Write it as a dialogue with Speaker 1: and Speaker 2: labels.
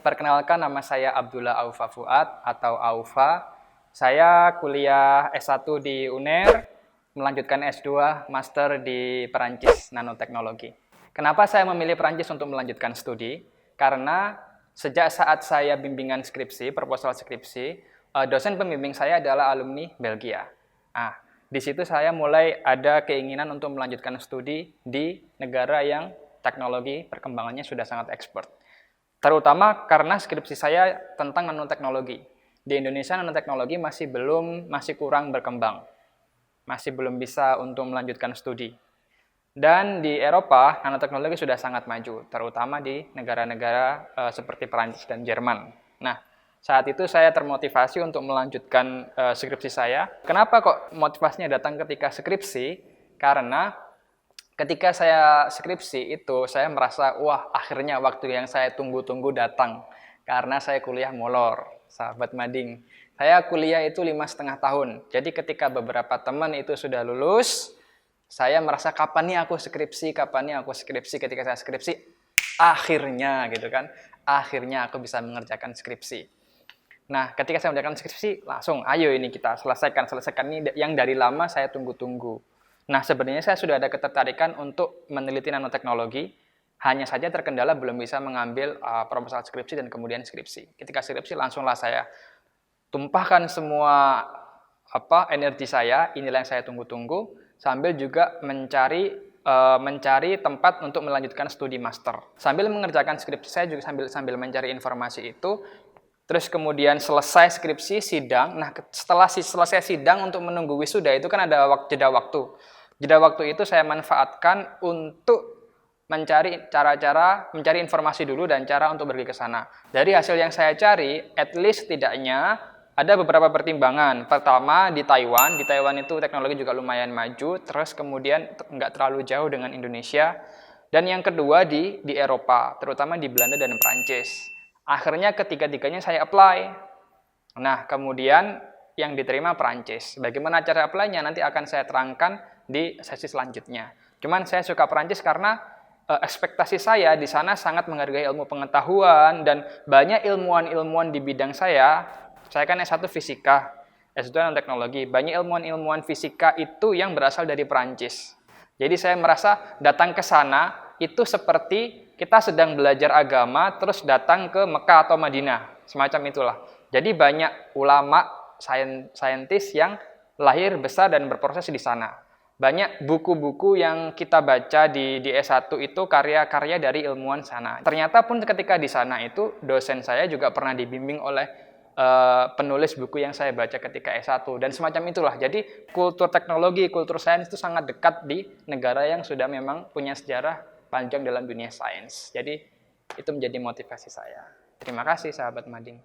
Speaker 1: Perkenalkan, nama saya Abdullah Aufa Fuad atau Aufa. Saya kuliah S1 di UNER, melanjutkan S2 Master di Perancis Nanoteknologi. Kenapa saya memilih Perancis untuk melanjutkan studi? Karena sejak saat saya bimbingan skripsi, proposal skripsi, dosen pembimbing saya adalah alumni Belgia. Di situ saya mulai ada keinginan untuk melanjutkan studi di negara yang teknologi perkembangannya sudah sangat ekspor. Terutama karena skripsi saya tentang nanoteknologi. Di Indonesia nanoteknologi masih kurang berkembang. Masih belum bisa untuk melanjutkan studi. Dan di Eropa, nanoteknologi sudah sangat maju, terutama di negara-negara seperti Perancis dan Jerman. Nah, saat itu saya termotivasi untuk melanjutkan skripsi saya. Kenapa kok motivasinya datang ketika skripsi? Karena ketika saya skripsi itu, saya merasa, wah akhirnya waktu yang saya tunggu-tunggu datang. Karena saya kuliah molor, sahabat mading. Saya kuliah itu 5,5 tahun. Jadi ketika beberapa teman itu sudah lulus, saya merasa kapan nih aku skripsi, ketika saya skripsi, akhirnya gitu kan. Akhirnya aku bisa mengerjakan skripsi. Nah, ketika saya mengerjakan skripsi, langsung ayo ini kita selesaikan ini yang dari lama saya tunggu-tunggu. Nah, sebenarnya saya sudah ada ketertarikan untuk meneliti nanoteknologi, hanya saja terkendala belum bisa mengambil proposal skripsi dan kemudian skripsi. Ketika skripsi langsunglah saya tumpahkan semua energi saya, inilah yang saya tunggu-tunggu, sambil juga mencari tempat untuk melanjutkan studi master. Sambil mengerjakan skripsi saya juga sambil mencari informasi itu. Terus kemudian selesai skripsi, sidang. Nah, setelah selesai sidang untuk menunggu wisuda itu kan ada jeda waktu. Jeda waktu itu saya manfaatkan untuk mencari informasi dulu dan cara untuk pergi ke sana. Dari hasil yang saya cari, at least setidaknya ada beberapa pertimbangan. Pertama, di Taiwan itu teknologi juga lumayan maju, terus kemudian nggak terlalu jauh dengan Indonesia. Dan yang kedua di Eropa, terutama di Belanda dan Prancis. Akhirnya ketiga-tiganya saya apply. Nah, kemudian yang diterima Prancis. Bagaimana cara apply-nya nanti akan saya terangkan di sesi selanjutnya. Cuman saya suka Prancis karena ekspektasi saya di sana sangat menghargai ilmu pengetahuan dan banyak ilmuwan-ilmuwan di bidang saya. Saya kan S1 fisika, S2 nanoteknologi. Banyak ilmuwan-ilmuwan fisika itu yang berasal dari Prancis. Jadi saya merasa datang ke sana itu seperti kita sedang belajar agama terus datang ke Mekah atau Madinah. Semacam itulah. Jadi banyak ulama, saintis yang lahir, besar, dan berproses di sana. Banyak buku-buku yang kita baca di S1 itu karya-karya dari ilmuwan sana. Ternyata pun ketika di sana itu dosen saya juga pernah dibimbing oleh penulis buku yang saya baca ketika S1 dan semacam itulah. Jadi kultur teknologi, kultur sains itu sangat dekat di negara yang sudah memang punya sejarah panjang dalam dunia sains. Jadi itu menjadi motivasi saya. Terima kasih sahabat mading.